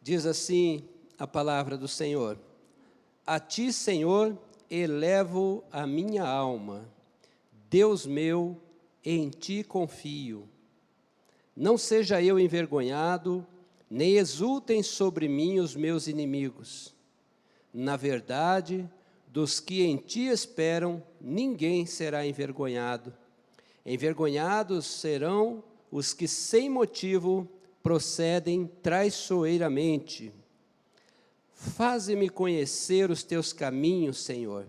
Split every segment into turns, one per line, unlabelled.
Diz assim a palavra do Senhor: a ti, Senhor, elevo a minha alma. Deus meu, em ti confio. Não seja eu envergonhado, nem exultem sobre mim os meus inimigos. Na verdade, dos que em ti esperam, ninguém será envergonhado. Envergonhados serão os que sem motivo procedem traiçoeiramente. Faze-me conhecer os teus caminhos, Senhor.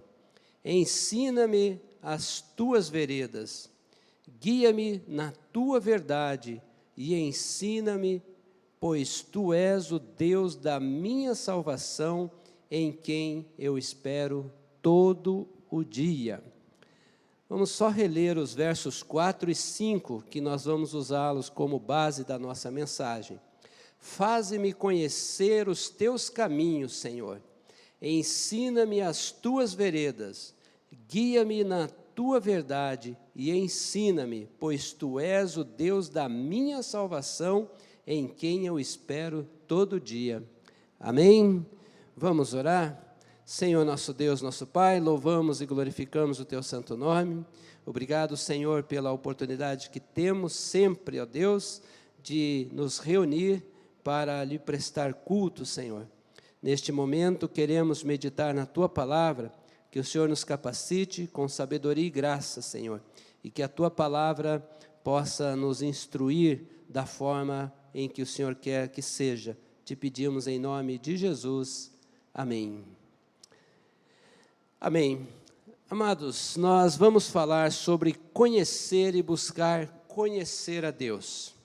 Ensina-me as tuas veredas. Guia-me na tua verdade e ensina-me, pois tu és o Deus da minha salvação, em quem eu espero todo o dia. Vamos só reler os versos 4 e 5, que nós vamos usá-los como base da nossa mensagem. Faze-me conhecer os teus caminhos, Senhor. Ensina-me as tuas veredas. Guia-me na tua verdade e ensina-me, pois tu és o Deus da minha salvação, em quem eu espero todo dia. Amém? Vamos orar? Senhor nosso Deus, nosso Pai, louvamos e glorificamos o teu santo nome. Obrigado, Senhor, pela oportunidade que temos sempre, ó Deus, de nos reunir para lhe prestar culto, Senhor. Neste momento queremos meditar na tua palavra, que o Senhor nos capacite com sabedoria e graça, Senhor, e que a tua palavra possa nos instruir da forma em que o Senhor quer que seja. Te pedimos em nome de Jesus. Amém. Amém. Amados, nós vamos falar sobre conhecer e buscar conhecer a Deus.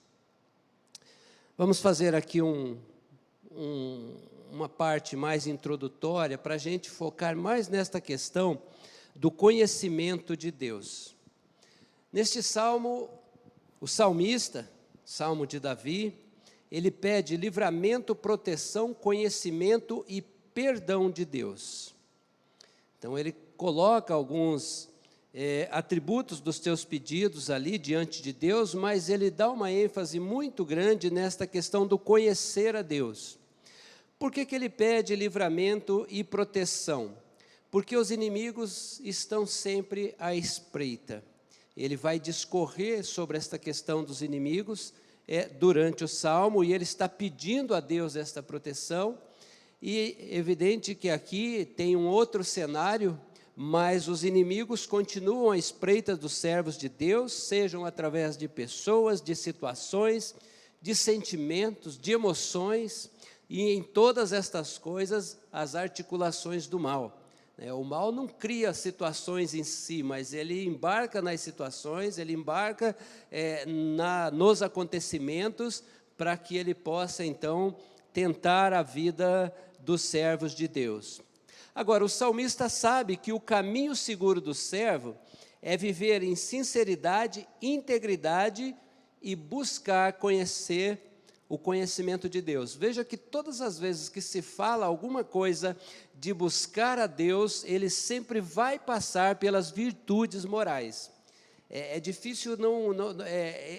Vamos fazer aqui uma parte mais introdutória para a gente focar mais nesta questão do conhecimento de Deus. Neste salmo, o salmista, Salmo de Davi, ele pede livramento, proteção, conhecimento e perdão de Deus. Então ele coloca alguns atributos dos teus pedidos ali diante de Deus, mas ele dá uma ênfase muito grande nesta questão do conhecer a Deus. Por que ele pede livramento e proteção? Porque os inimigos estão sempre à espreita. Ele vai discorrer sobre esta questão dos inimigos durante o Salmo, e ele está pedindo a Deus esta proteção, e evidente que aqui tem um outro cenário, mas os inimigos continuam à espreita dos servos de Deus, sejam através de pessoas, de situações, de sentimentos, de emoções, e em todas estas coisas, as articulações do mal. O mal não cria situações em si, mas ele embarca nas situações, ele embarca nos acontecimentos, para que ele possa, então, tentar a vida dos servos de Deus. Agora, o salmista sabe que o caminho seguro do servo é viver em sinceridade, integridade e buscar conhecer o conhecimento de Deus. Veja que todas as vezes que se fala alguma coisa de buscar a Deus, ele sempre vai passar pelas virtudes morais. É difícil,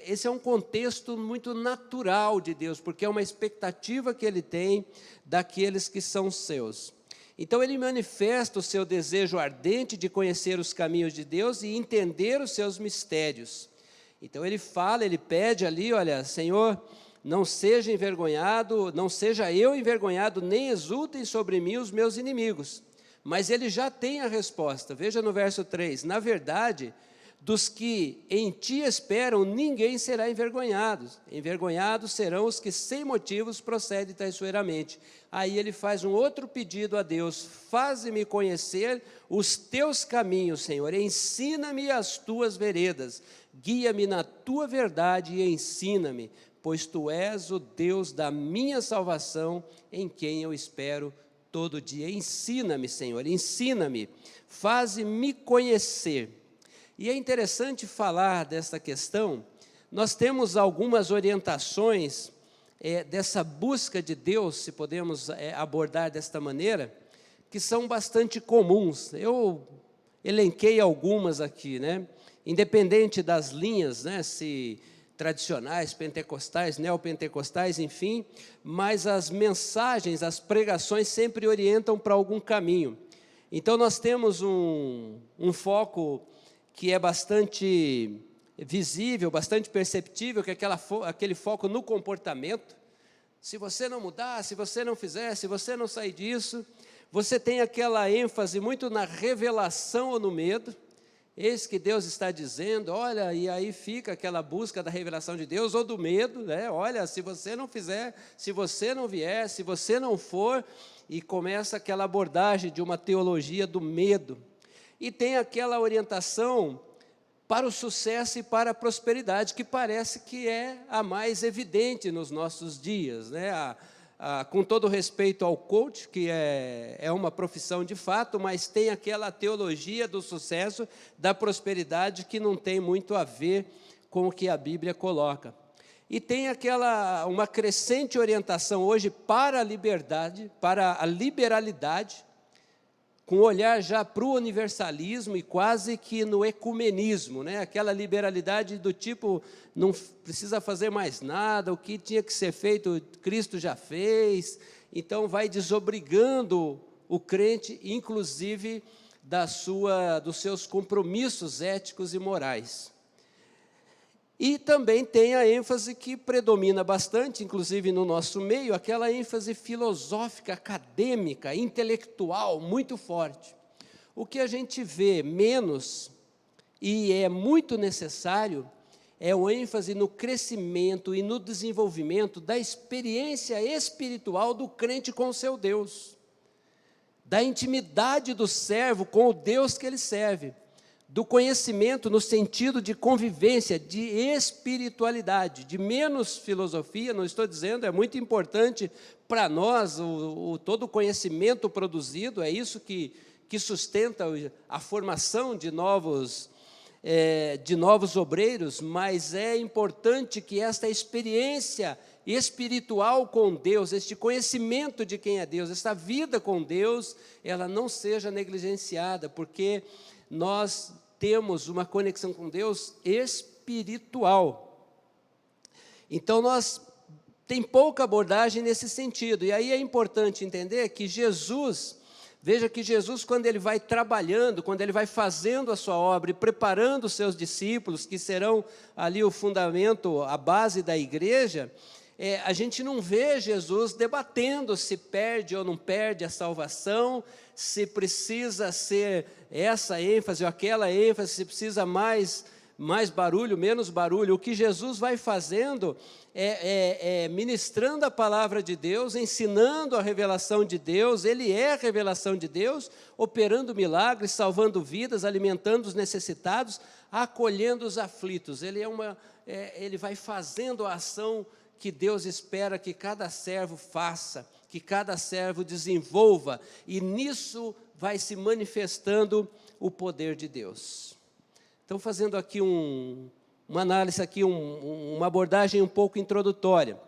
esse é um contexto muito natural de Deus, porque é uma expectativa que ele tem daqueles que são seus. Então ele manifesta o seu desejo ardente de conhecer os caminhos de Deus e entender os seus mistérios. Então ele fala, ele pede ali, olha, Senhor, não seja envergonhado, não seja eu envergonhado, nem exultem sobre mim os meus inimigos. Mas ele já tem a resposta. Veja no verso 3, na verdade, dos que em ti esperam, ninguém será envergonhado. Envergonhados serão os que sem motivos procedem traiçoeiramente. Aí ele faz um outro pedido a Deus: faze-me conhecer os teus caminhos, Senhor, ensina-me as tuas veredas, guia-me na tua verdade e ensina-me, pois tu és o Deus da minha salvação, em quem eu espero todo dia. Ensina-me, Senhor, ensina-me, faze-me conhecer. E é interessante falar dessa questão. Nós temos algumas orientações dessa busca de Deus, se podemos abordar desta maneira, que são bastante comuns. Eu elenquei algumas aqui, né? Independente das linhas, né? Se tradicionais, pentecostais, neopentecostais, enfim, mas as mensagens, as pregações sempre orientam para algum caminho. Então nós temos um foco que é bastante visível, bastante perceptível, que é aquele foco no comportamento. Se você não mudar, se você não fizer, se você não sair disso, você tem aquela ênfase muito na revelação ou no medo. Eis que Deus está dizendo, olha, e aí fica aquela busca da revelação de Deus ou do medo, né? Olha, se você não fizer, se você não vier, se você não for, e começa aquela abordagem de uma teologia do medo. E tem aquela orientação para o sucesso e para a prosperidade, que parece que é a mais evidente nos nossos dias, né? Com todo respeito ao coach, que é uma profissão de fato, mas tem aquela teologia do sucesso, da prosperidade, que não tem muito a ver com o que a Bíblia coloca. E tem uma crescente orientação hoje para a liberdade, para a liberalidade, com olhar já para o universalismo e quase que no ecumenismo, né? Aquela liberalidade do tipo, não precisa fazer mais nada, o que tinha que ser feito, Cristo já fez. Então vai desobrigando o crente, inclusive dos seus compromissos éticos e morais. E também tem a ênfase que predomina bastante, inclusive no nosso meio, aquela ênfase filosófica, acadêmica, intelectual, muito forte. O que a gente vê menos, e é muito necessário, é o ênfase no crescimento e no desenvolvimento da experiência espiritual do crente com o seu Deus, da intimidade do servo com o Deus que ele serve, do conhecimento no sentido de convivência, de espiritualidade, de menos filosofia. Não estou dizendo, é muito importante para nós todo o conhecimento produzido, é isso que sustenta a formação de novos obreiros, mas é importante que esta experiência espiritual com Deus, este conhecimento de quem é Deus, esta vida com Deus, ela não seja negligenciada, porque nós temos uma conexão com Deus espiritual. Então, tem pouca abordagem nesse sentido. E aí é importante entender que veja que Jesus, quando ele vai trabalhando, quando ele vai fazendo a sua obra e preparando os seus discípulos, que serão ali o fundamento, a base da igreja, a gente não vê Jesus debatendo se perde ou não perde a salvação, se precisa ser essa ênfase ou aquela ênfase, se precisa mais barulho, menos barulho. O que Jesus vai fazendo é ministrando a palavra de Deus, ensinando a revelação de Deus. Ele é a revelação de Deus, operando milagres, salvando vidas, alimentando os necessitados, acolhendo os aflitos. Ele vai fazendo a ação que Deus espera que cada servo faça, que cada servo desenvolva, e nisso vai se manifestando o poder de Deus. Então, fazendo aqui uma análise, aqui uma abordagem um pouco introdutória.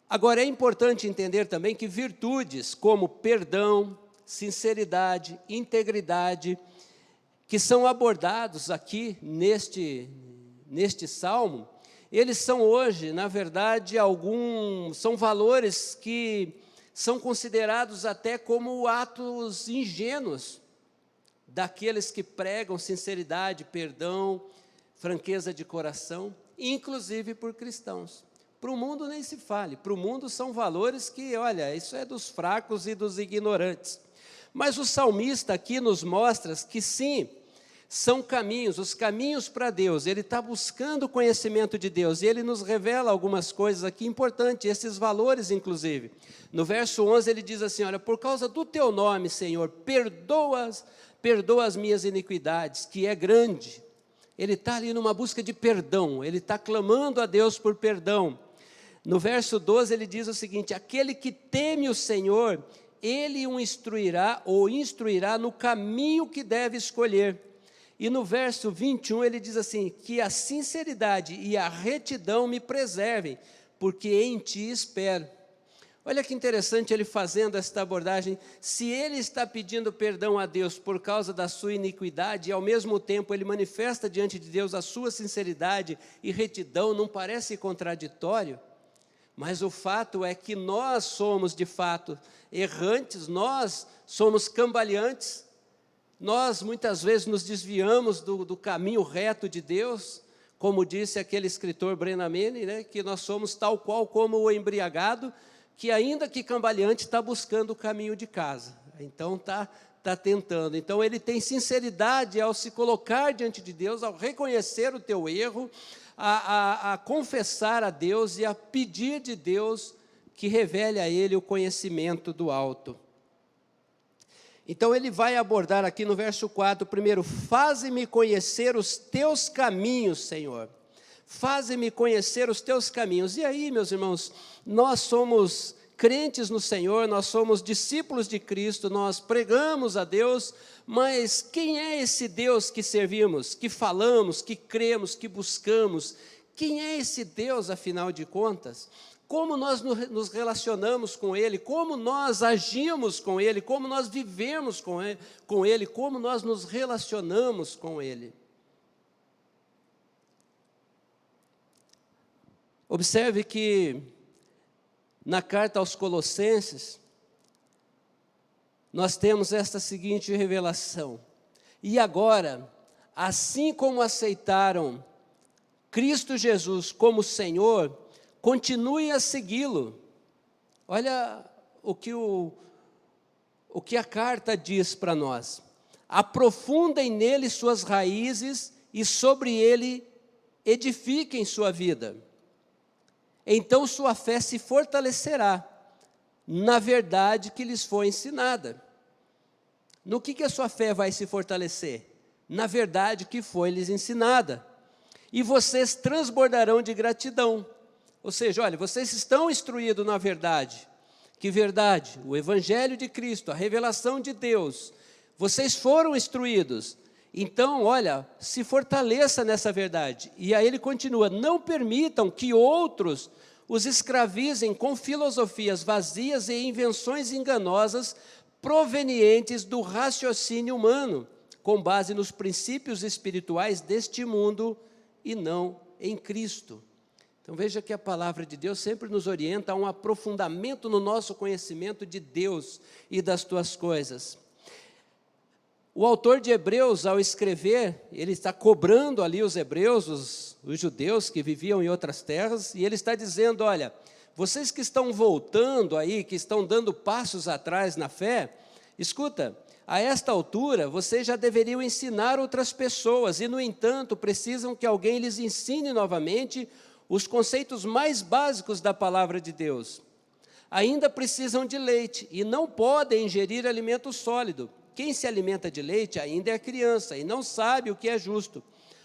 Agora, é importante entender também que virtudes como perdão, sinceridade, integridade, que são abordados aqui neste salmo, eles são hoje, na verdade, são valores que são considerados até como atos ingênuos daqueles que pregam sinceridade, perdão, franqueza de coração, inclusive por cristãos. Para o mundo nem se fale, para o mundo são valores que, olha, isso é dos fracos e dos ignorantes. Mas o salmista aqui nos mostra que sim, são caminhos, os caminhos para Deus. Ele está buscando o conhecimento de Deus, e ele nos revela algumas coisas aqui importantes, esses valores inclusive. No verso 11 ele diz assim, olha, por causa do teu nome, Senhor, perdoa as minhas iniquidades, que é grande. Ele está ali numa busca de perdão, ele está clamando a Deus por perdão. No verso 12 ele diz o seguinte, aquele que teme o Senhor, ele o instruirá no caminho que deve escolher. E no verso 21 ele diz assim, que a sinceridade e a retidão me preservem, porque em ti espero. Olha que interessante ele fazendo esta abordagem. Se ele está pedindo perdão a Deus por causa da sua iniquidade, e ao mesmo tempo ele manifesta diante de Deus a sua sinceridade e retidão, não parece contraditório? Mas o fato é que nós somos de fato errantes, nós somos cambaleantes, nós muitas vezes nos desviamos do caminho reto de Deus, como disse aquele escritor Brennan Manning, né, que nós somos tal qual como o embriagado, que ainda que cambaleante está buscando o caminho de casa, então está tentando. Então ele tem sinceridade ao se colocar diante de Deus, ao reconhecer o teu erro, a confessar a Deus e a pedir de Deus que revele a ele o conhecimento do alto. Então ele vai abordar aqui no verso 4, primeiro, faze-me conhecer os teus caminhos, Senhor. Faze-me conhecer os teus caminhos. E aí, meus irmãos, nós somos crentes no Senhor, nós somos discípulos de Cristo, nós pregamos a Deus, mas quem é esse Deus que servimos, que falamos, que cremos, que buscamos? Quem é esse Deus, afinal de contas? Como nós nos relacionamos com Ele, como nós agimos com Ele, como nós vivemos com Ele, como nós nos relacionamos com Ele? Observe que na carta aos Colossenses, nós temos esta seguinte revelação: e agora, assim como aceitaram Cristo Jesus como Senhor, continue a segui-lo. Olha o que a carta diz para nós: aprofundem nele suas raízes e sobre ele edifiquem sua vida. Então sua fé se fortalecerá na verdade que lhes foi ensinada. No que a sua fé vai se fortalecer? Na verdade que foi lhes ensinada. E vocês transbordarão de gratidão. Ou seja, olha, vocês estão instruídos na verdade. Que verdade? O Evangelho de Cristo, a revelação de Deus. Vocês foram instruídos. Então, olha, se fortaleça nessa verdade. E aí ele continua: não permitam que outros os escravizem com filosofias vazias e invenções enganosas provenientes do raciocínio humano, com base nos princípios espirituais deste mundo e não em Cristo. Então veja que a palavra de Deus sempre nos orienta a um aprofundamento no nosso conhecimento de Deus e das tuas coisas. O autor de Hebreus, ao escrever, ele está cobrando ali os hebreus, os judeus que viviam em outras terras, e ele está dizendo: olha, vocês que estão voltando aí, que estão dando passos atrás na fé, escuta, a esta altura vocês já deveriam ensinar outras pessoas, e no entanto precisam que alguém lhes ensine novamente os conceitos mais básicos da palavra de Deus. Ainda precisam de leite e não podem ingerir alimento sólido. Quem se alimenta de leite ainda é criança e não sabe o que é justo.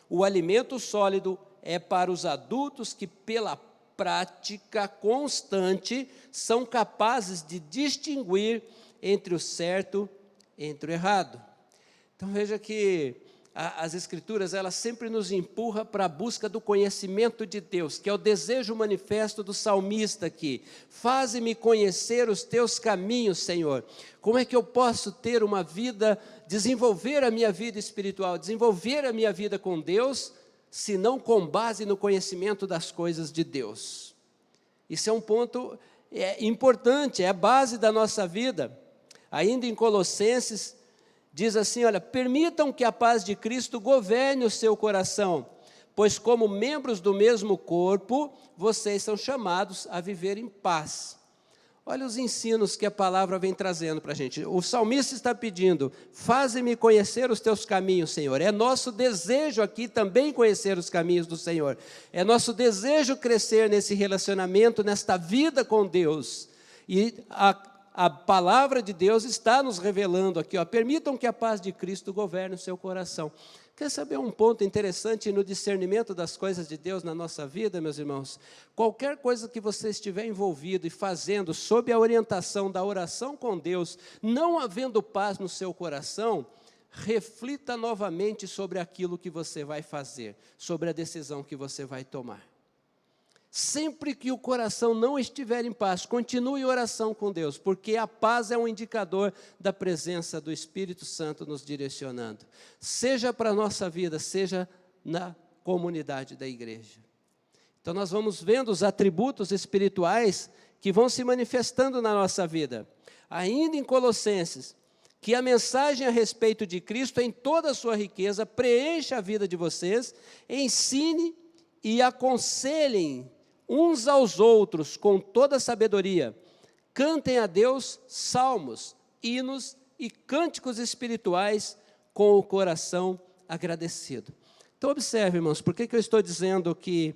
O alimento sólido é para os adultos que, pela prática constante, são capazes de distinguir entre o certo e entre o errado. Então veja que as Escrituras, elas sempre nos empurram para a busca do conhecimento de Deus, que é o desejo manifesto do salmista aqui. Faze-me conhecer os teus caminhos, Senhor. Como é que eu posso ter uma vida, desenvolver a minha vida espiritual, desenvolver a minha vida com Deus, se não com base no conhecimento das coisas de Deus? Isso é um ponto importante, é a base da nossa vida. Ainda em Colossenses, diz assim, olha, permitam que a paz de Cristo governe o seu coração, pois como membros do mesmo corpo, vocês são chamados a viver em paz. Olha os ensinos que a palavra vem trazendo para a gente. O salmista está pedindo: faze-me conhecer os teus caminhos, Senhor. É nosso desejo aqui também conhecer os caminhos do Senhor. É nosso desejo crescer nesse relacionamento, nesta vida com Deus. E a palavra de Deus está nos revelando aqui, ó, permitam que a paz de Cristo governe o seu coração. Quer saber um ponto interessante no discernimento das coisas de Deus na nossa vida, meus irmãos? Qualquer coisa que você estiver envolvido e fazendo sob a orientação da oração com Deus, não havendo paz no seu coração, reflita novamente sobre aquilo que você vai fazer, sobre a decisão que você vai tomar. Sempre que o coração não estiver em paz, continue em oração com Deus, porque a paz é um indicador da presença do Espírito Santo nos direcionando, seja para a nossa vida, seja na comunidade da igreja. Então nós vamos vendo os atributos espirituais que vão se manifestando na nossa vida. Ainda em Colossenses, que a mensagem a respeito de Cristo, em toda a sua riqueza, preencha a vida de vocês, ensine e aconselhem uns aos outros com toda a sabedoria. Cantem a Deus salmos, hinos e cânticos espirituais com o coração agradecido. Então observe, irmãos, por que eu estou dizendo que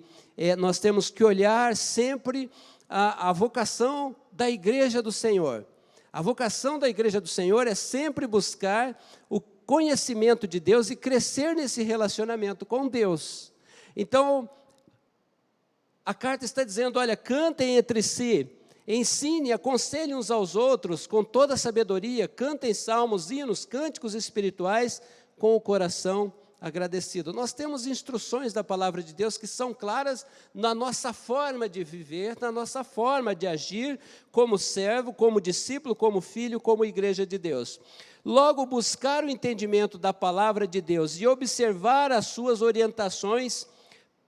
nós temos que olhar sempre a vocação da igreja do Senhor. A vocação da igreja do Senhor é sempre buscar o conhecimento de Deus e crescer nesse relacionamento com Deus. Então, a carta está dizendo, olha, cantem entre si, ensine, aconselhem uns aos outros com toda a sabedoria, cantem salmos, hinos, cânticos espirituais com o coração agradecido. Nós temos instruções da palavra de Deus que são claras na nossa forma de viver, na nossa forma de agir como servo, como discípulo, como filho, como igreja de Deus. Logo, buscar o entendimento da palavra de Deus e observar as suas orientações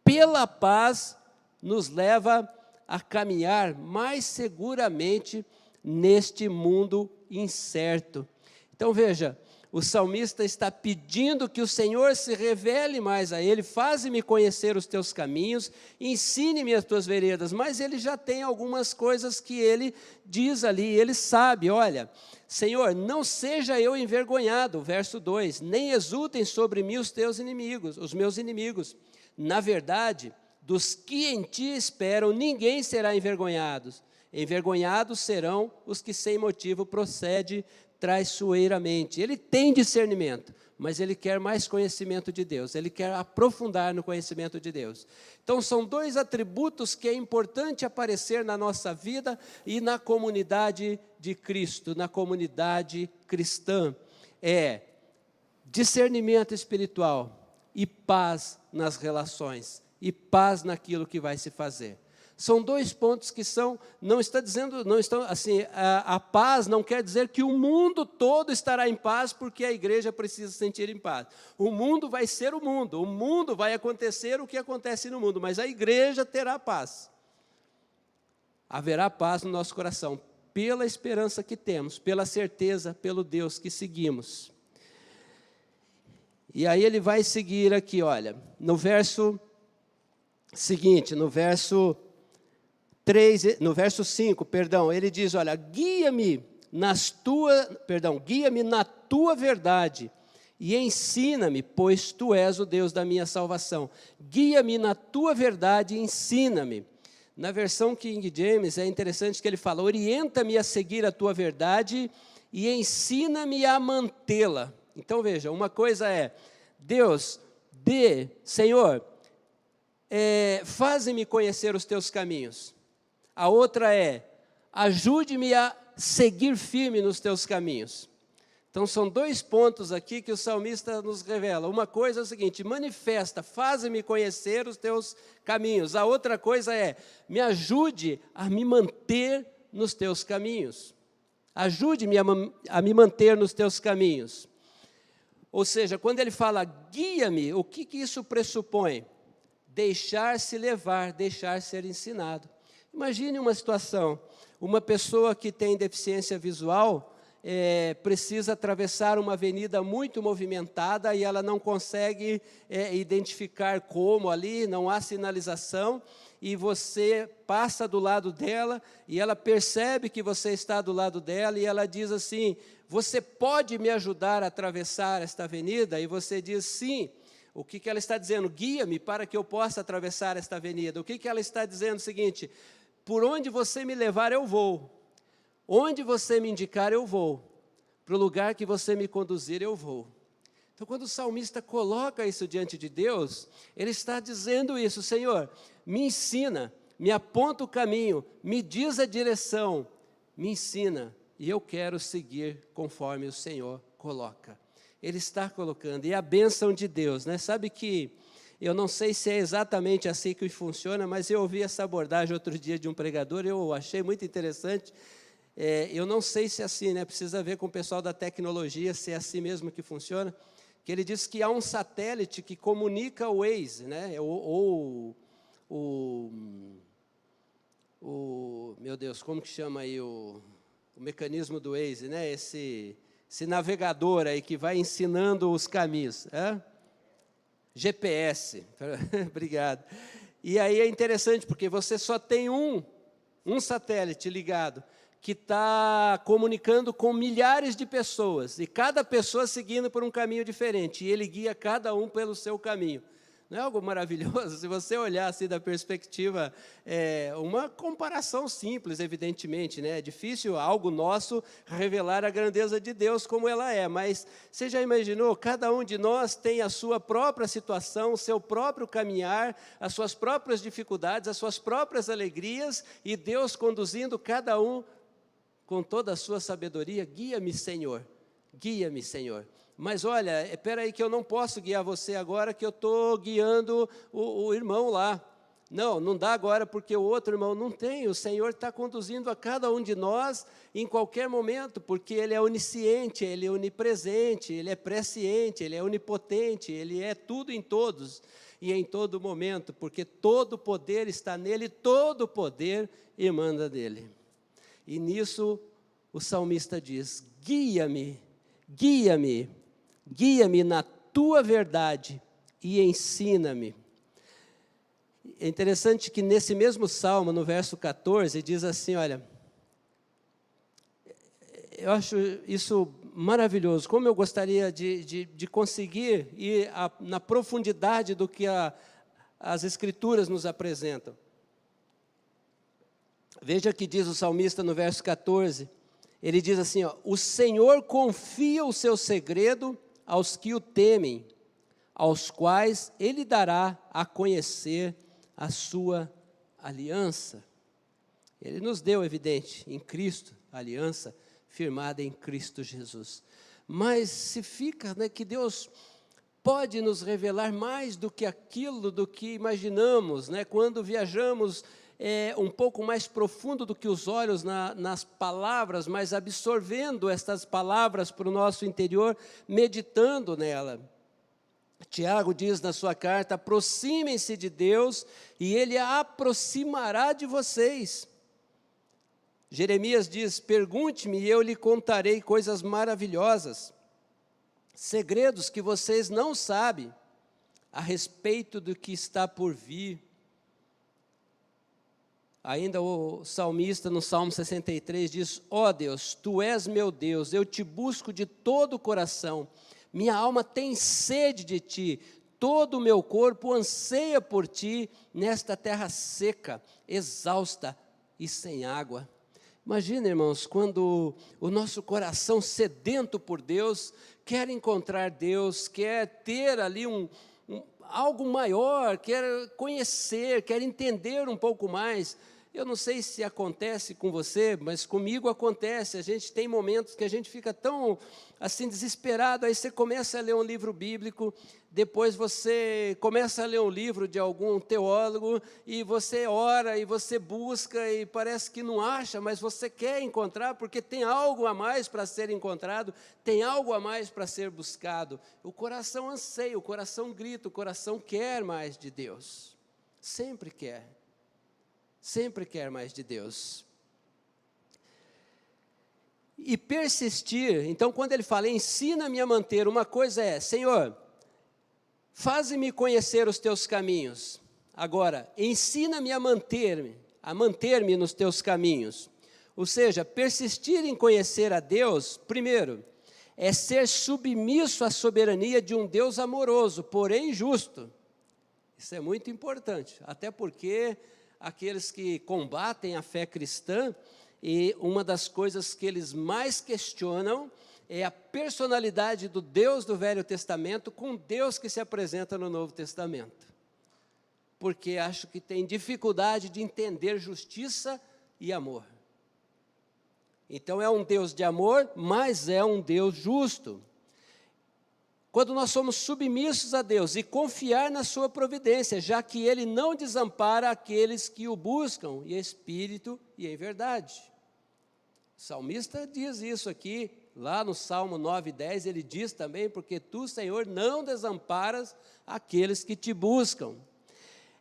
pela paz nos leva a caminhar mais seguramente neste mundo incerto. Então veja, o salmista está pedindo que o Senhor se revele mais a ele, faze-me conhecer os teus caminhos, ensine-me as tuas veredas, mas ele já tem algumas coisas que ele diz ali, ele sabe, olha, Senhor, não seja eu envergonhado, verso 2, nem exultem sobre mim os teus inimigos, os meus inimigos, na verdade, dos que em ti esperam, ninguém será envergonhado. Envergonhados serão os que sem motivo procedem traiçoeiramente. Ele tem discernimento, mas ele quer mais conhecimento de Deus, ele quer aprofundar no conhecimento de Deus. Então são dois atributos que é importante aparecer na nossa vida e na comunidade de Cristo, na comunidade cristã. É discernimento espiritual e paz nas relações. E paz naquilo que vai se fazer. São dois pontos que não está dizendo, não estão assim, a paz não quer dizer que o mundo todo estará em paz porque a igreja precisa se sentir em paz. O mundo vai ser o mundo vai acontecer o que acontece no mundo, mas a igreja terá paz. Haverá paz no nosso coração, pela esperança que temos, pela certeza, pelo Deus que seguimos. E aí ele vai seguir aqui, olha, no verso seguinte, no verso 5, ele diz, olha, guia-me na tua verdade e ensina-me, pois tu és o Deus da minha salvação. Guia-me na tua verdade e ensina-me. Na versão King James é interessante que ele fala, orienta-me a seguir a tua verdade e ensina-me a mantê-la. Então veja, uma coisa é, Deus, Senhor, faze-me conhecer os teus caminhos. A outra é, ajude-me a seguir firme nos teus caminhos. Então são dois pontos aqui que o salmista nos revela. Uma coisa é o seguinte, manifesta, faze-me conhecer os teus caminhos. A outra coisa é, me ajude a me manter nos teus caminhos. Ajude-me a me manter nos teus caminhos. Ou seja, quando ele fala guia-me, o que isso pressupõe? Deixar-se levar, deixar ser ensinado. Imagine uma situação, uma pessoa que tem deficiência visual, precisa atravessar uma avenida muito movimentada e ela não consegue identificar como ali, não há sinalização, e você passa do lado dela e ela percebe que você está do lado dela e ela diz assim, você pode me ajudar a atravessar esta avenida? E você diz sim. O que ela está dizendo? Guia-me para que eu possa atravessar esta avenida. O que ela está dizendo? O seguinte, por onde você me levar eu vou, onde você me indicar eu vou, para o lugar que você me conduzir eu vou. Então quando o salmista coloca isso diante de Deus, ele está dizendo isso, Senhor, me ensina, me aponta o caminho, me diz a direção, me ensina, e eu quero seguir conforme o Senhor coloca. Ele está colocando, e a bênção de Deus, né? Sabe que Eu não sei se é exatamente assim que funciona, mas eu ouvi essa abordagem outro dia de um pregador, eu achei muito interessante. Eu não sei se é assim, né? Precisa ver com o pessoal da tecnologia, se é assim mesmo que funciona, que ele diz que há um satélite que comunica o Waze, né? Meu Deus, como que chama aí o mecanismo do Waze, né? Esse navegador aí que vai ensinando os caminhos. GPS, obrigado. E aí é interessante, porque você só tem um satélite ligado, que está comunicando com milhares de pessoas, e cada pessoa seguindo por um caminho diferente, e ele guia cada um pelo seu caminho. Não é algo maravilhoso? Se você olhar assim da perspectiva, uma comparação simples, evidentemente, né? É difícil algo nosso revelar a grandeza de Deus como ela é, mas você já imaginou? Cada um de nós tem a sua própria situação, o seu próprio caminhar, as suas próprias dificuldades, as suas próprias alegrias, e Deus conduzindo cada um com toda a sua sabedoria. Guia-me, Senhor, guia-me, Senhor. Mas olha, espera aí que eu não posso guiar você agora, que eu estou guiando o irmão lá. Não dá agora, porque o outro irmão não tem. O Senhor está conduzindo a cada um de nós em qualquer momento, porque Ele é onisciente, Ele é onipresente, Ele é presciente, Ele é onipotente, Ele é tudo em todos e em todo momento, porque todo o poder está nele, todo o poder emana dele. E nisso o salmista diz: guia-me, guia-me, guia-me na tua verdade e ensina-me. É interessante que nesse mesmo salmo, no verso 14, diz assim, olha, eu acho isso maravilhoso, como eu gostaria de conseguir ir na profundidade do que as Escrituras nos apresentam. Veja que diz o salmista no verso 14, ele diz assim, o Senhor confia o seu segredo aos que o temem, aos quais Ele dará a conhecer a sua aliança. Ele nos deu, evidente, em Cristo, a aliança firmada em Cristo Jesus. Mas se fica, né, que Deus pode nos revelar mais do que aquilo, do que imaginamos, né, quando viajamos um pouco mais profundo do que os olhos nas palavras, mas absorvendo estas palavras para o nosso interior, meditando nela. Tiago diz na sua carta, aproximem-se de Deus e Ele a aproximará de vocês. Jeremias diz, pergunte-me e eu lhe contarei coisas maravilhosas, segredos que vocês não sabem a respeito do que está por vir. Ainda o salmista no Salmo 63 diz, ó Deus, Tu és meu Deus, eu te busco de todo o coração, minha alma tem sede de Ti, todo o meu corpo anseia por Ti, nesta terra seca, exausta e sem água. Imagina, irmãos, quando o nosso coração sedento por Deus, quer encontrar Deus, quer ter ali algo maior, quer conhecer, quer entender um pouco mais. Eu não sei se acontece com você, mas comigo acontece. A gente tem momentos que a gente fica tão assim desesperado, aí você começa a ler um livro bíblico, depois você começa a ler um livro de algum teólogo, e você ora, e você busca, e parece que não acha, mas você quer encontrar, porque tem algo a mais para ser encontrado, tem algo a mais para ser buscado. O coração anseia, o coração grita, o coração quer mais de Deus, sempre quer mais de Deus. E persistir, então quando ele fala, ensina-me a manter, uma coisa é, Senhor, faze-me conhecer os teus caminhos. Agora, ensina-me a manter-me nos teus caminhos. Ou seja, persistir em conhecer a Deus, primeiro, é ser submisso à soberania de um Deus amoroso, porém justo. Isso é muito importante, até porque aqueles que combatem a fé cristã, e uma das coisas que eles mais questionam é a personalidade do Deus do Velho Testamento com Deus que se apresenta no Novo Testamento. Porque acho que tem dificuldade de entender justiça e amor. Então é um Deus de amor, mas é um Deus justo. quando nós somos submissos a Deus e confiar na sua providência, já que Ele não desampara aqueles que o buscam, em espírito e em verdade. O salmista diz isso aqui, lá no Salmo 9:10, ele diz também, porque tu, Senhor, não desamparas aqueles que te buscam.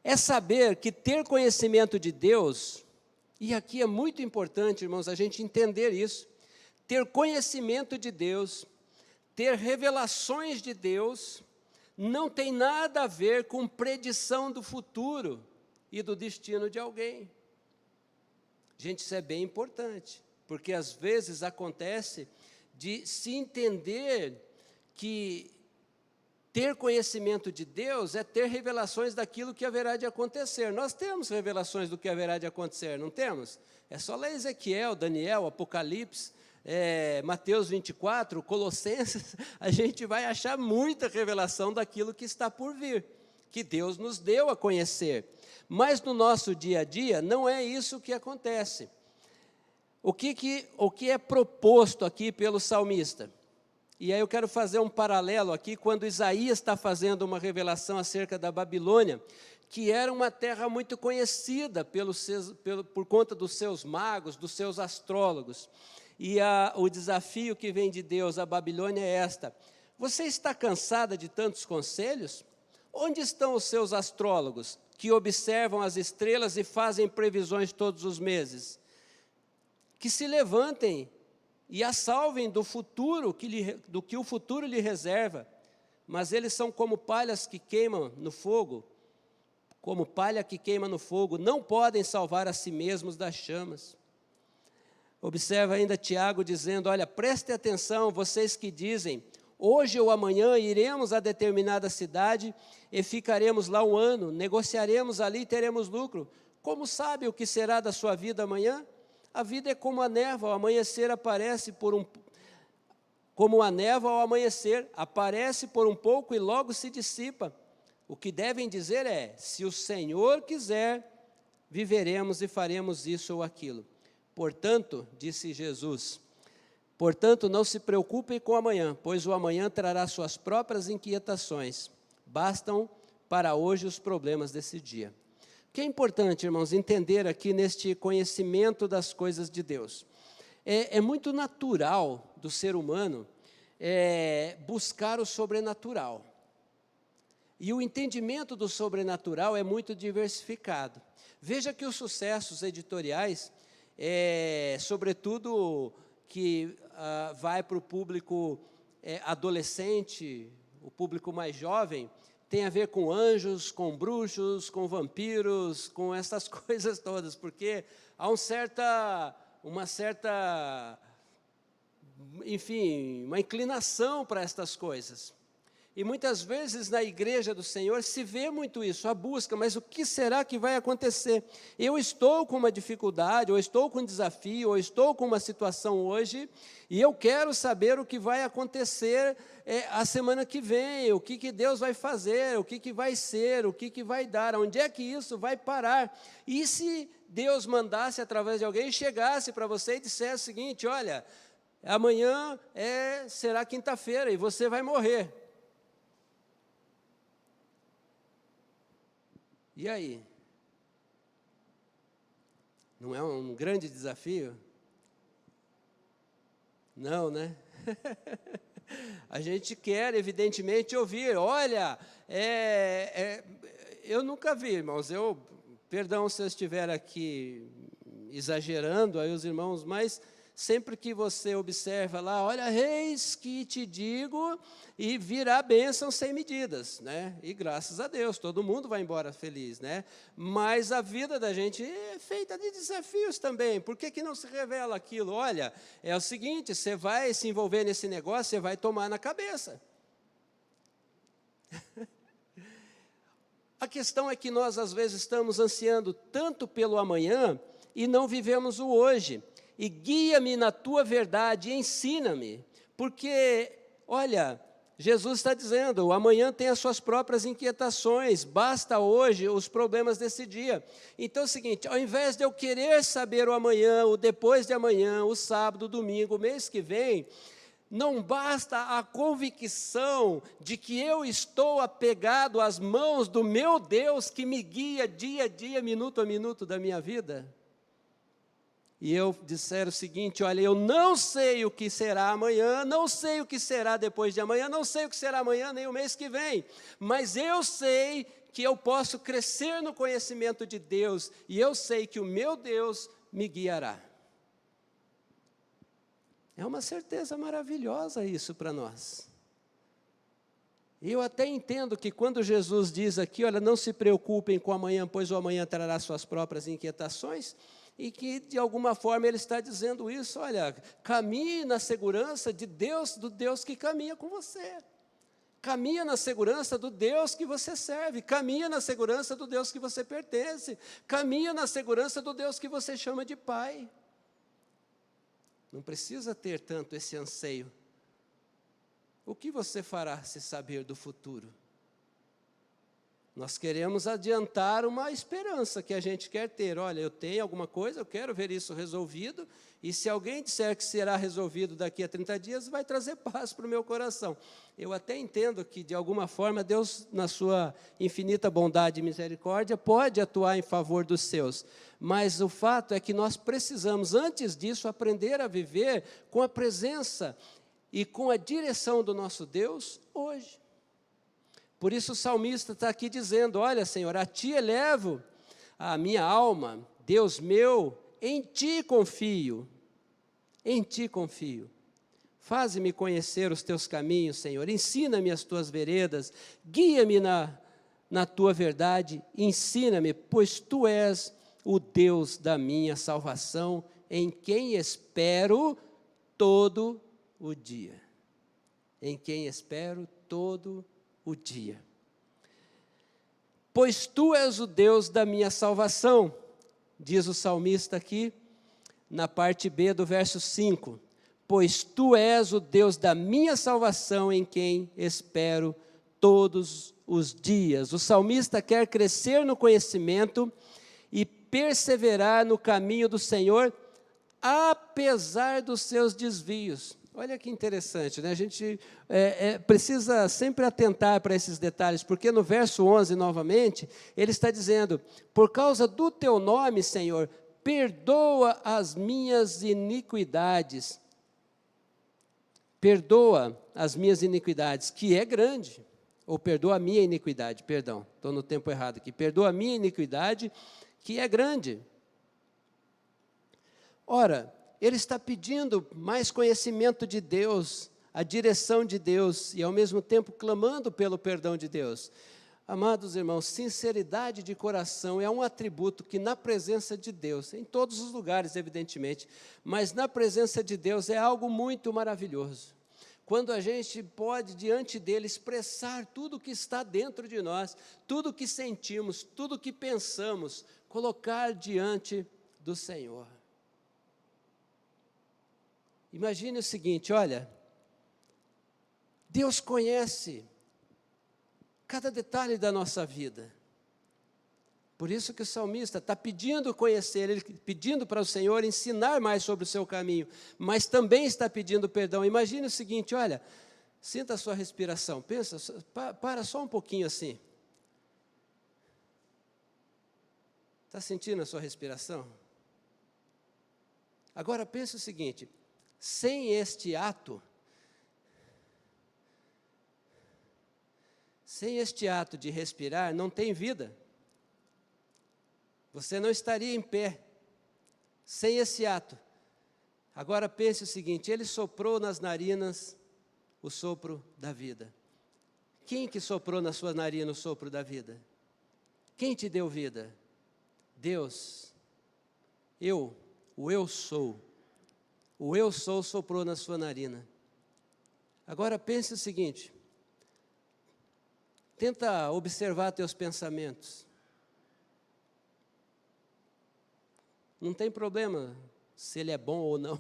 É saber que ter conhecimento de Deus, e aqui é muito importante, irmãos, a gente entender isso, ter conhecimento de Deus, ter revelações de Deus, não tem nada a ver com predição do futuro e do destino de alguém. Gente, isso é bem importante, porque às vezes acontece de se entender que ter conhecimento de Deus é ter revelações daquilo que haverá de acontecer. Nós temos revelações do que haverá de acontecer, não temos? É só ler Ezequiel, Daniel, Apocalipse, Mateus 24, Colossenses, a gente vai achar muita revelação daquilo que está por vir, que Deus nos deu a conhecer. Mas no nosso dia a dia, não é isso que acontece. O que é proposto aqui pelo salmista? E aí eu quero fazer um paralelo aqui, quando Isaías está fazendo uma revelação acerca da Babilônia, que era uma terra muito conhecida por conta dos seus magos, dos seus astrólogos. E o desafio que vem de Deus à Babilônia é esta: você está cansada de tantos conselhos? Onde estão os seus astrólogos, que observam as estrelas e fazem previsões todos os meses? Que se levantem e a salvem do futuro, do que o futuro lhe reserva. Mas eles são como palhas que queimam no fogo, como palha que queima no fogo, não podem salvar a si mesmos das chamas. Observa ainda Tiago dizendo, olha, prestem atenção, vocês que dizem, hoje ou amanhã iremos a determinada cidade e ficaremos lá um ano, negociaremos ali e teremos lucro. Como sabe o que será da sua vida amanhã? A vida é como a névoa, ao amanhecer aparece como a névoa ao amanhecer, aparece por um pouco e logo se dissipa. O que devem dizer é, se o Senhor quiser, viveremos e faremos isso ou aquilo. Portanto, disse Jesus, portanto, não se preocupem com o amanhã, pois o amanhã trará suas próprias inquietações. Bastam para hoje os problemas desse dia. O que é importante, irmãos, entender aqui neste conhecimento das coisas de Deus? É muito natural do ser humano buscar o sobrenatural. E o entendimento do sobrenatural é muito diversificado. Veja que os sucessos editoriais, sobretudo que vai para o público adolescente, o público mais jovem, tem a ver com anjos, com bruxos, com vampiros, com essas coisas todas, porque há uma certa, enfim, uma inclinação para estas coisas. E muitas vezes na igreja do Senhor se vê muito isso, a busca, mas o que será que vai acontecer? Eu estou com uma dificuldade, ou estou com um desafio, ou estou com uma situação hoje, e eu quero saber o que vai acontecer a semana que vem, o que Deus vai fazer, o que vai ser, o que vai dar, onde é que isso vai parar? E se Deus mandasse através de alguém, chegasse para você e dissesse o seguinte, olha, amanhã será quinta-feira e você vai morrer. E aí? Não é um grande desafio? Não, né? A gente quer, evidentemente, ouvir. Olha, eu nunca vi, irmãos. Perdão se eu estiver aqui exagerando, aí os irmãos, mas sempre que você observa lá, olha, eis que te digo, e virá bênção sem medidas, né? E graças a Deus, todo mundo vai embora feliz, né? Mas a vida da gente é feita de desafios também. Por que não se revela aquilo? Olha, é o seguinte, você vai se envolver nesse negócio, você vai tomar na cabeça. A questão é que nós, às vezes, estamos ansiando tanto pelo amanhã e não vivemos o hoje. E guia-me na tua verdade, ensina-me, porque, olha, Jesus está dizendo, o amanhã tem as suas próprias inquietações, basta hoje os problemas desse dia. Então é o seguinte, ao invés de eu querer saber o amanhã, o depois de amanhã, o sábado, o domingo, o mês que vem, não basta a convicção de que eu estou apegado às mãos do meu Deus que me guia dia a dia, minuto a minuto da minha vida? E eu disser o seguinte: olha, eu não sei o que será amanhã, não sei o que será depois de amanhã, não sei o que será amanhã nem o mês que vem, mas eu sei que eu posso crescer no conhecimento de Deus, e eu sei que o meu Deus me guiará. É uma certeza maravilhosa isso para nós. Eu até entendo que quando Jesus diz aqui, olha, não se preocupem com o amanhã, pois o amanhã trará suas próprias inquietações, e que de alguma forma ele está dizendo isso, olha, caminhe na segurança de Deus, do Deus que caminha com você. Caminha na segurança do Deus que você serve, caminha na segurança do Deus que você pertence, caminha na segurança do Deus que você chama de Pai. Não precisa ter tanto esse anseio. O que você fará se saber do futuro? Nós queremos adiantar uma esperança que a gente quer ter. Olha, eu tenho alguma coisa, eu quero ver isso resolvido, e se alguém disser que será resolvido daqui a 30 dias, vai trazer paz para o meu coração. Eu até entendo que, de alguma forma, Deus, na sua infinita bondade e misericórdia, pode atuar em favor dos seus. Mas o fato é que nós precisamos, antes disso, aprender a viver com a presença e com a direção do nosso Deus hoje. Por isso o salmista está aqui dizendo: olha, Senhor, a Ti elevo a minha alma, Deus meu, em Ti confio, em Ti confio. Faze-me conhecer os Teus caminhos, Senhor, ensina-me as Tuas veredas, guia-me na Tua verdade, ensina-me, pois Tu és o Deus da minha salvação, em quem espero todo o dia. Em quem espero todo o dia. Pois Tu és o Deus da minha salvação, diz o salmista aqui, na parte B do verso 5. Pois Tu és o Deus da minha salvação, em quem espero todos os dias. O salmista quer crescer no conhecimento e perseverar no caminho do Senhor, apesar dos seus desvios. Olha que interessante, né? A gente precisa sempre atentar para esses detalhes, porque no verso 11, novamente, ele está dizendo: por causa do Teu nome, Senhor, perdoa as minhas iniquidades. Perdoa as minhas iniquidades, que é grande. Ou perdoa a minha iniquidade, perdão, estou no tempo errado aqui. Perdoa a minha iniquidade, que é grande. Ora, ele está pedindo mais conhecimento de Deus, a direção de Deus, e ao mesmo tempo clamando pelo perdão de Deus. Amados irmãos, sinceridade de coração é um atributo que na presença de Deus, em todos os lugares evidentemente, mas na presença de Deus é algo muito maravilhoso. Quando a gente pode diante dele expressar tudo o que está dentro de nós, tudo o que sentimos, tudo o que pensamos, colocar diante do Senhor. Imagine o seguinte, olha, Deus conhece cada detalhe da nossa vida. Por isso que o salmista está pedindo conhecer, ele pedindo para o Senhor ensinar mais sobre o seu caminho, mas também está pedindo perdão. Imagine o seguinte, olha, sinta a sua respiração, pensa, para só um pouquinho assim. Está sentindo a sua respiração? Agora pense o seguinte, sem este ato de respirar, não tem vida. Você não estaria em pé sem esse ato. Agora pense o seguinte, ele soprou nas narinas o sopro da vida. Quem que soprou na sua narina o sopro da vida? Quem te deu vida? Deus. O eu sou. O eu sou soprou na sua narina. Agora pense o seguinte, tenta observar teus pensamentos. Não tem problema se ele é bom ou não.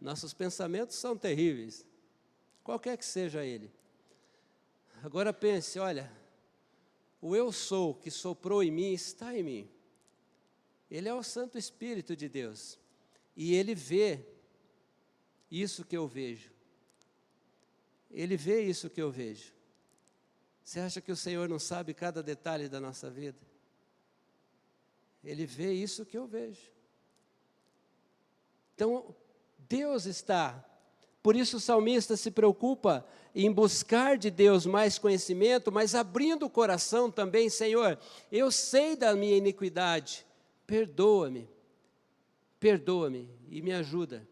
Nossos pensamentos são terríveis, qualquer que seja ele. Agora pense, olha, o eu sou que soprou em mim está em mim. Ele é o Santo Espírito de Deus. E ele vê isso que eu vejo. Ele vê isso que eu vejo. Você acha que o Senhor não sabe cada detalhe da nossa vida? Ele vê isso que eu vejo. Então, Deus está. Por isso o salmista se preocupa em buscar de Deus mais conhecimento, mas abrindo o coração também, Senhor, eu sei da minha iniquidade, perdoa-me e me ajuda.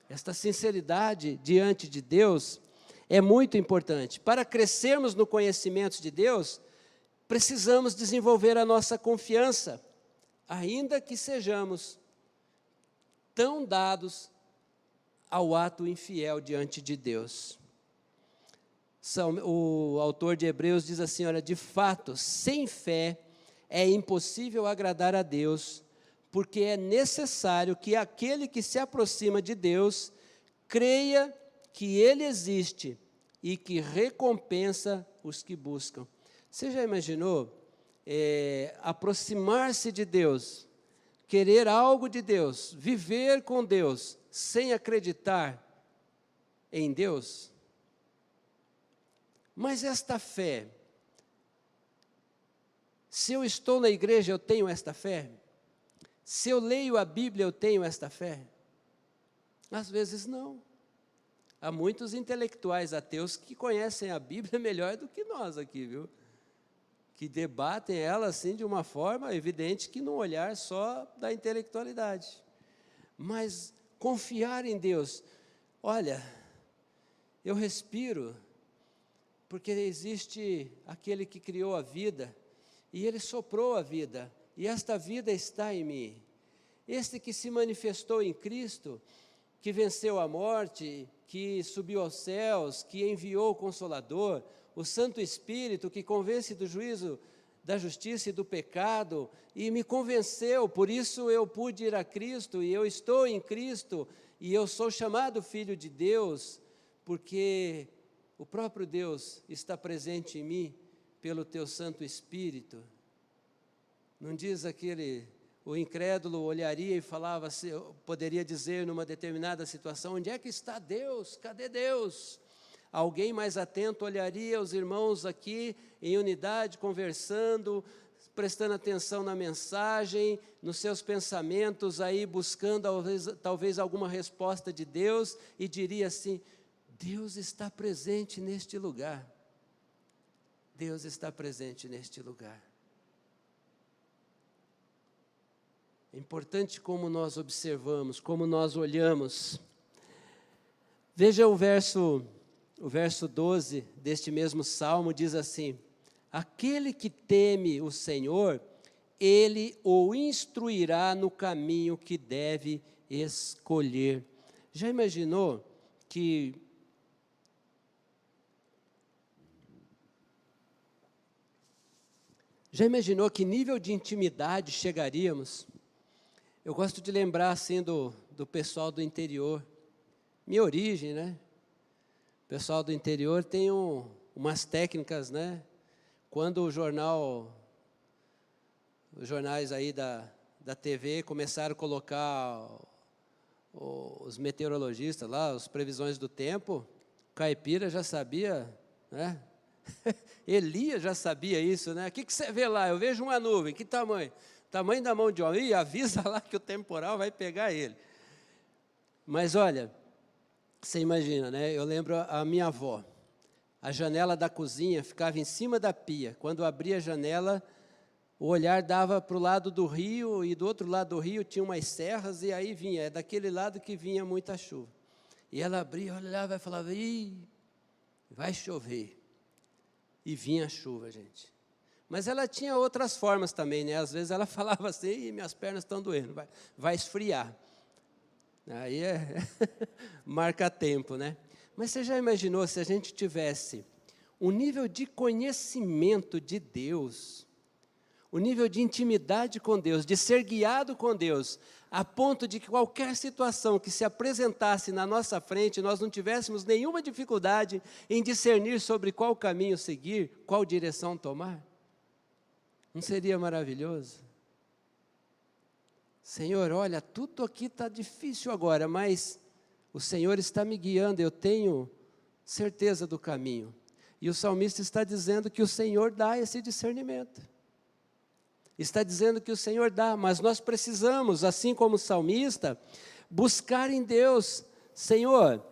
Esta sinceridade diante de Deus é muito importante. Para crescermos no conhecimento de Deus, precisamos desenvolver a nossa confiança, ainda que sejamos tão dados ao ato infiel diante de Deus. O autor de Hebreus diz assim, olha, de fato, sem fé é impossível agradar a Deus, porque é necessário que aquele que se aproxima de Deus creia que Ele existe e que recompensa os que buscam. Você já imaginou aproximar-se de Deus, querer algo de Deus, viver com Deus, sem acreditar em Deus? Mas esta fé, se eu estou na igreja, eu tenho esta fé? Se eu leio a Bíblia, eu tenho esta fé? Às vezes não. Há muitos intelectuais ateus que conhecem a Bíblia melhor do que nós aqui, viu? Que debatem ela assim de uma forma evidente que num olhar só da intelectualidade. Mas confiar em Deus, olha, eu respiro, porque existe aquele que criou a vida, e Ele soprou a vida, e esta vida está em mim. Este que se manifestou em Cristo, que venceu a morte, que subiu aos céus, que enviou o Consolador, o Santo Espírito, que convence do juízo, da justiça e do pecado, e me convenceu, por isso eu pude ir a Cristo, e eu estou em Cristo, e eu sou chamado filho de Deus, porque o próprio Deus está presente em mim, pelo teu Santo Espírito. Não diz o incrédulo olharia e falava, poderia dizer numa determinada situação, onde é que está Deus? Cadê Deus? Alguém mais atento olharia os irmãos aqui em unidade, conversando, prestando atenção na mensagem, nos seus pensamentos, aí buscando talvez alguma resposta de Deus, e diria assim, Deus está presente neste lugar. Deus está presente neste lugar. É importante como nós observamos, como nós olhamos. Veja o verso 12 deste mesmo salmo, diz assim, aquele que teme o Senhor, Ele o instruirá no caminho que deve escolher. Já imaginou que nível de intimidade chegaríamos? Eu gosto de lembrar assim do pessoal do interior, minha origem, né? O pessoal do interior tem umas técnicas, né? Quando os jornais aí da TV começaram a colocar os meteorologistas lá, as previsões do tempo, Caipira já sabia, né? Elias já sabia isso, né? O que você vê lá? Eu vejo uma nuvem, que tamanho? Tamanho da mão de homem, e avisa lá que o temporal vai pegar ele. Mas olha, você imagina, né? Eu lembro a minha avó, a janela da cozinha ficava em cima da pia. Quando abria a janela, o olhar dava para o lado do rio, e do outro lado do rio tinha umas serras, e aí vinha, é daquele lado que vinha muita chuva. E ela abria, olhava e falava, ih, vai chover. E vinha a chuva, gente. Mas ela tinha outras formas também, né? Às vezes ela falava assim, minhas pernas estão doendo, vai esfriar. Aí marca tempo, né? Mas você já imaginou se a gente tivesse um nível de conhecimento de Deus, o nível de intimidade com Deus, de ser guiado com Deus, a ponto de que qualquer situação que se apresentasse na nossa frente, nós não tivéssemos nenhuma dificuldade em discernir sobre qual caminho seguir, qual direção tomar? Não seria maravilhoso? Senhor, olha, tudo aqui está difícil agora, mas o Senhor está me guiando, eu tenho certeza do caminho. E o salmista está dizendo que o Senhor dá esse discernimento. Está dizendo que o Senhor dá, mas nós precisamos, assim como o salmista, buscar em Deus: Senhor,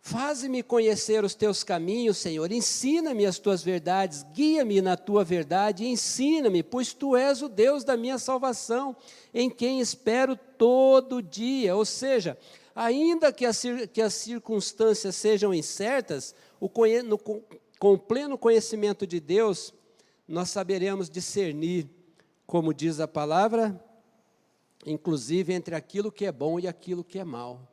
faze-me conhecer os teus caminhos, Senhor, ensina-me as tuas verdades, guia-me na tua verdade e ensina-me, pois tu és o Deus da minha salvação, em quem espero todo dia. Ou seja, ainda que as circunstâncias sejam incertas, com o pleno conhecimento de Deus, nós saberemos discernir, como diz a palavra, inclusive entre aquilo que é bom e aquilo que é mal.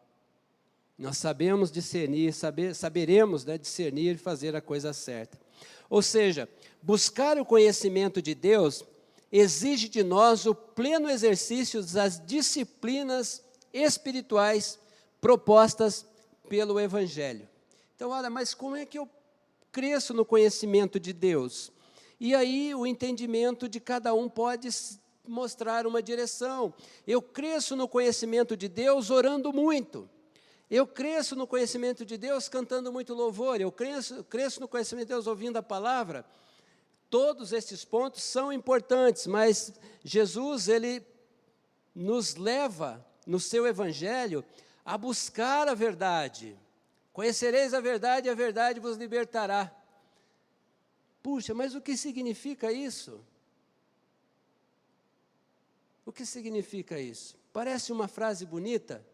Nós sabemos discernir, saberemos, né, discernir e fazer a coisa certa. Ou seja, buscar o conhecimento de Deus exige de nós o pleno exercício das disciplinas espirituais propostas pelo Evangelho. Então, olha, mas como é que eu cresço no conhecimento de Deus? E aí o entendimento de cada um pode mostrar uma direção. Eu cresço no conhecimento de Deus orando muito. Eu cresço no conhecimento de Deus cantando muito louvor. Eu cresço no conhecimento de Deus ouvindo a palavra. Todos esses pontos são importantes, mas Jesus, ele nos leva no seu Evangelho a buscar a verdade. Conhecereis a verdade vos libertará. Puxa, mas o que significa isso? O que significa isso? Parece uma frase bonita.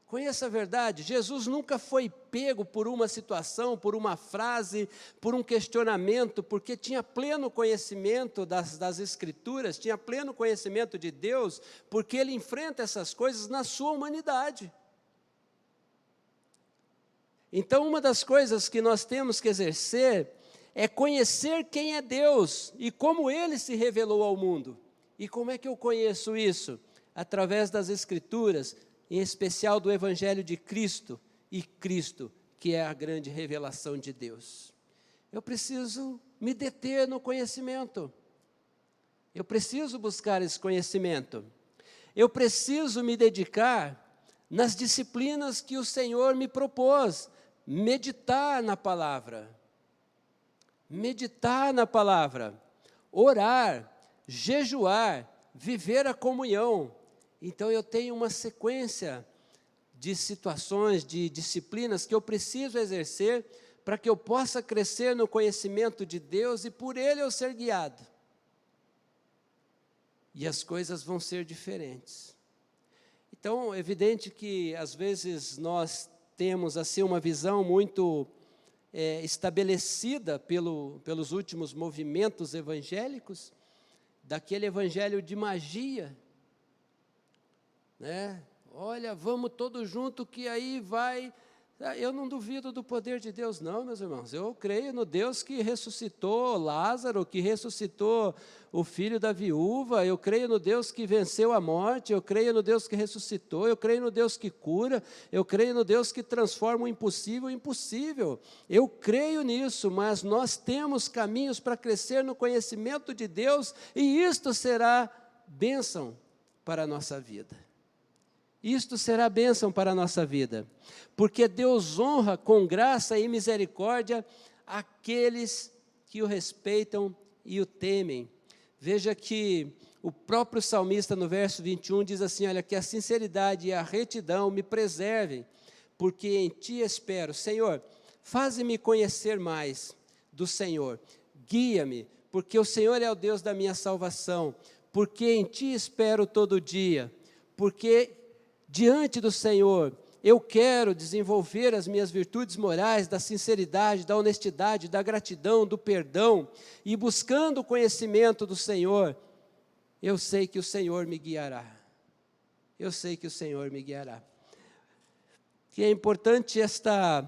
Conheça a verdade. Jesus nunca foi pego por uma situação, por uma frase, por um questionamento, porque tinha pleno conhecimento das Escrituras, tinha pleno conhecimento de Deus, porque ele enfrenta essas coisas na sua humanidade. Então, uma das coisas que nós temos que exercer é conhecer quem é Deus e como Ele se revelou ao mundo. E como é que eu conheço isso? Através das Escrituras, em especial do Evangelho de Cristo, e Cristo, que é a grande revelação de Deus. Eu preciso me deter no conhecimento. Eu preciso buscar esse conhecimento. Eu preciso me dedicar nas disciplinas que o Senhor me propôs. Meditar na palavra. Meditar na palavra. Orar, jejuar, viver a comunhão. Então, eu tenho uma sequência de situações, de disciplinas que eu preciso exercer para que eu possa crescer no conhecimento de Deus e por Ele eu ser guiado. E as coisas vão ser diferentes. Então, é evidente que, às vezes, nós temos assim uma visão muito estabelecida pelos últimos movimentos evangélicos, daquele evangelho de magia, né? Olha, vamos todos juntos que aí vai... Eu não duvido do poder de Deus não, meus irmãos. Eu creio no Deus que ressuscitou Lázaro, que ressuscitou o filho da viúva. Eu creio no Deus que venceu a morte. Eu creio no Deus que ressuscitou. Eu creio no Deus que cura. Eu creio no Deus que transforma o impossível em possível. Eu creio nisso, mas nós temos caminhos para crescer no conhecimento de Deus e isto será bênção para a nossa vida. Isto será bênção para a nossa vida, porque Deus honra com graça e misericórdia aqueles que o respeitam e o temem. Veja que o próprio salmista no verso 21 diz assim, olha, que a sinceridade e a retidão me preservem, porque em Ti espero. Senhor, faze-me conhecer mais do Senhor, guia-me, porque o Senhor é o Deus da minha salvação, porque em Ti espero todo dia, porque diante do Senhor, eu quero desenvolver as minhas virtudes morais, da sinceridade, da honestidade, da gratidão, do perdão, e buscando o conhecimento do Senhor, eu sei que o Senhor me guiará. Eu sei que o Senhor me guiará. Que é importante esta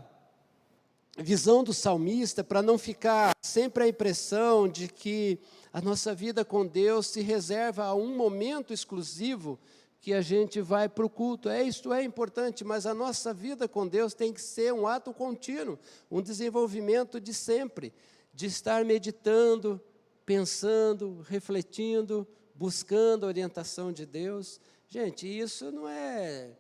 visão do salmista, para não ficar sempre a impressão de que a nossa vida com Deus se reserva a um momento exclusivo, que a gente vai para o culto. Isto é importante, mas a nossa vida com Deus tem que ser um ato contínuo, um desenvolvimento de sempre, de estar meditando, pensando, refletindo, buscando a orientação de Deus. Gente, isso não é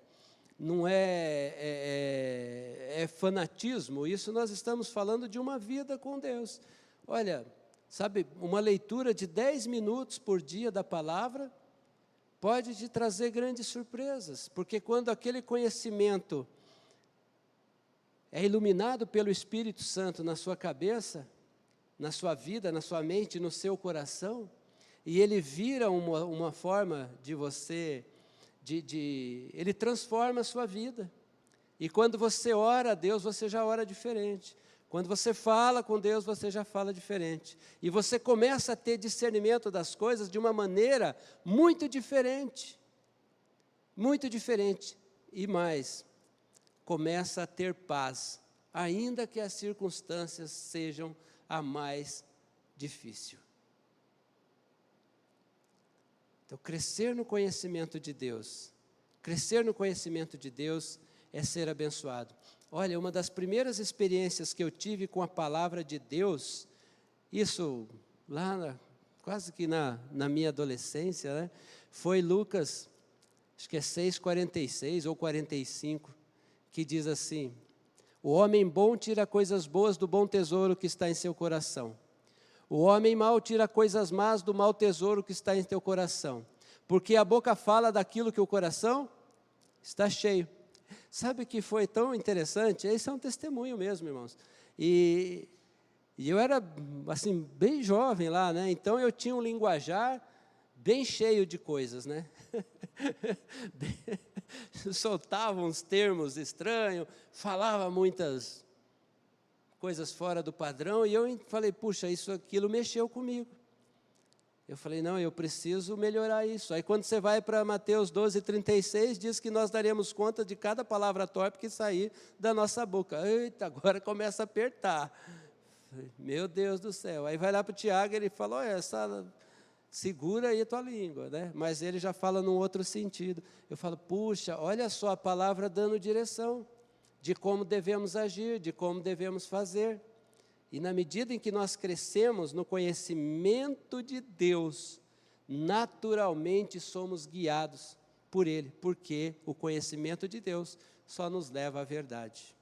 não é fanatismo, isso nós estamos falando de uma vida com Deus. Olha, sabe, uma leitura de 10 minutos por dia da palavra pode te trazer grandes surpresas, porque quando aquele conhecimento é iluminado pelo Espírito Santo na sua cabeça, na sua vida, na sua mente, no seu coração, e ele vira uma forma de você, ele transforma a sua vida. E quando você ora a Deus, você já ora diferente. Quando você fala com Deus, você já fala diferente. E você começa a ter discernimento das coisas de uma maneira muito diferente. Muito diferente. E mais, começa a ter paz, ainda que as circunstâncias sejam a mais difícil. Então, crescer no conhecimento de Deus, é ser abençoado. Olha, uma das primeiras experiências que eu tive com a palavra de Deus, isso lá quase que na minha adolescência, né, foi Lucas, acho que é 6,46 ou 45, que diz assim: o homem bom tira coisas boas do bom tesouro que está em seu coração. O homem mau tira coisas más do mau tesouro que está em teu coração. Porque a boca fala daquilo que o coração está cheio. Sabe que foi tão interessante? Esse é um testemunho mesmo, irmãos. E eu era, assim, bem jovem lá, né? Então eu tinha um linguajar bem cheio de coisas, né? Soltava uns termos estranhos, falava muitas coisas fora do padrão, e eu falei, puxa, aquilo mexeu comigo. Eu falei, não, eu preciso melhorar isso. Aí quando você vai para Mateus 12:36, diz que nós daremos conta de cada palavra torpe que sair da nossa boca. Eita, agora começa a apertar. Meu Deus do céu. Aí vai lá para o Tiago, ele fala, olha, segura aí a tua língua, né? Mas ele já fala num outro sentido. Eu falo, puxa, olha só a palavra dando direção de como devemos agir, de como devemos fazer. E na medida em que nós crescemos no conhecimento de Deus, naturalmente somos guiados por Ele, porque o conhecimento de Deus só nos leva à verdade.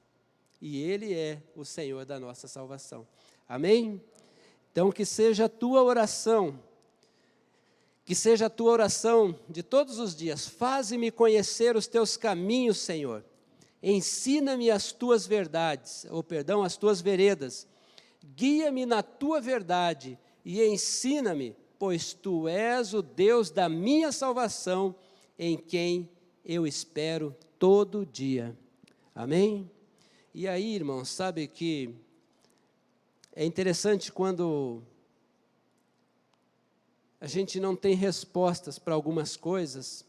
E Ele é o Senhor da nossa salvação. Amém? Então, que seja a tua oração de todos os dias. Faze-me conhecer os teus caminhos, Senhor. Ensina-me as tuas verdades, as tuas veredas. Guia-me na tua verdade e ensina-me, pois tu és o Deus da minha salvação, em quem eu espero todo dia. Amém? E aí, irmãos, sabe que é interessante quando a gente não tem respostas para algumas coisas,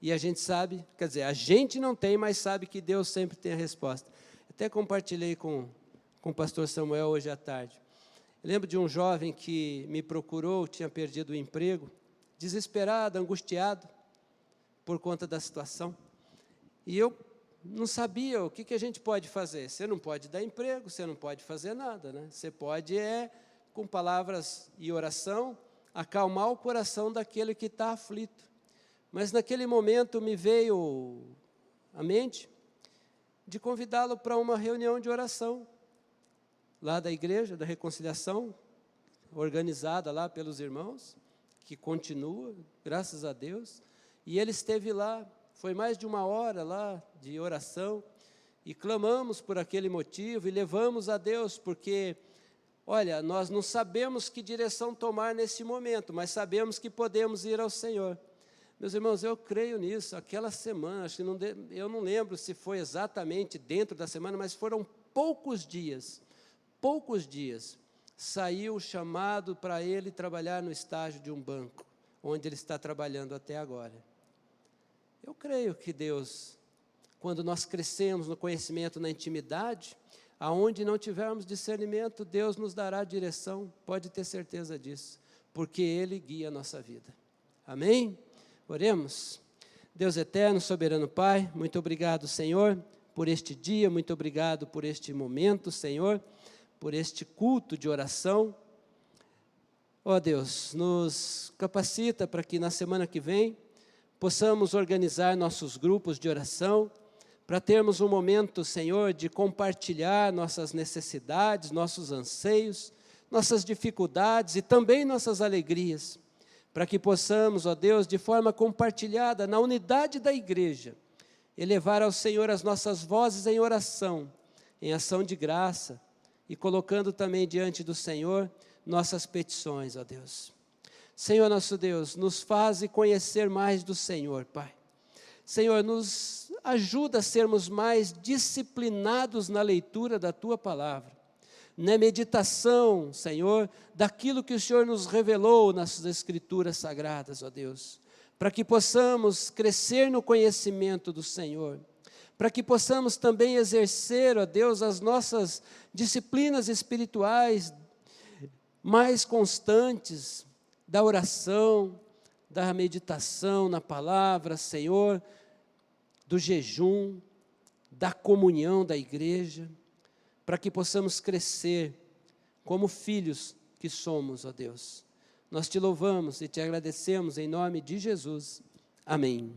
e a gente sabe, quer dizer, a gente não tem, mas sabe que Deus sempre tem a resposta. Até compartilhei com o pastor Samuel hoje à tarde. Eu lembro de um jovem que me procurou, tinha perdido o emprego, desesperado, angustiado, por conta da situação. E eu não sabia o que a gente pode fazer. Você não pode dar emprego, você não pode fazer nada, né? Você pode, com palavras e oração, acalmar o coração daquele que está aflito. Mas naquele momento me veio à mente de convidá-lo para uma reunião de oração, lá da igreja, da reconciliação, organizada lá pelos irmãos, que continua, graças a Deus, e ele esteve lá, foi mais de 1 hora lá de oração, e clamamos por aquele motivo, e levamos a Deus, porque, olha, nós não sabemos que direção tomar nesse momento, mas sabemos que podemos ir ao Senhor. Meus irmãos, eu creio nisso, aquela semana, eu não lembro se foi exatamente dentro da semana, mas foram poucos dias, saiu o chamado para ele trabalhar no estágio de um banco, onde ele está trabalhando até agora. Eu creio que Deus, quando nós crescemos no conhecimento, na intimidade, aonde não tivermos discernimento, Deus nos dará direção, pode ter certeza disso, porque Ele guia a nossa vida. Amém? Oremos. Deus eterno, soberano Pai, muito obrigado, Senhor, por este dia, muito obrigado por este momento, Senhor, por este culto de oração. Ó Deus, nos capacita para que na semana que vem possamos organizar nossos grupos de oração, para termos um momento, Senhor, de compartilhar nossas necessidades, nossos anseios, nossas dificuldades e também nossas alegrias, para que possamos, ó Deus, de forma compartilhada, na unidade da igreja, elevar ao Senhor as nossas vozes em oração, em ação de graça, e colocando também diante do Senhor nossas petições, ó Deus. Senhor nosso Deus, nos faze conhecer mais do Senhor, Pai. Senhor, nos ajuda a sermos mais disciplinados na leitura da Tua Palavra, na meditação, Senhor, daquilo que o Senhor nos revelou nas Escrituras Sagradas, ó Deus, para que possamos crescer no conhecimento do Senhor, para que possamos também exercer, ó Deus, as nossas disciplinas espirituais mais constantes, da oração, da meditação na palavra, Senhor, do jejum, da comunhão da igreja, para que possamos crescer como filhos que somos, ó Deus. Nós te louvamos e te agradecemos em nome de Jesus. Amém.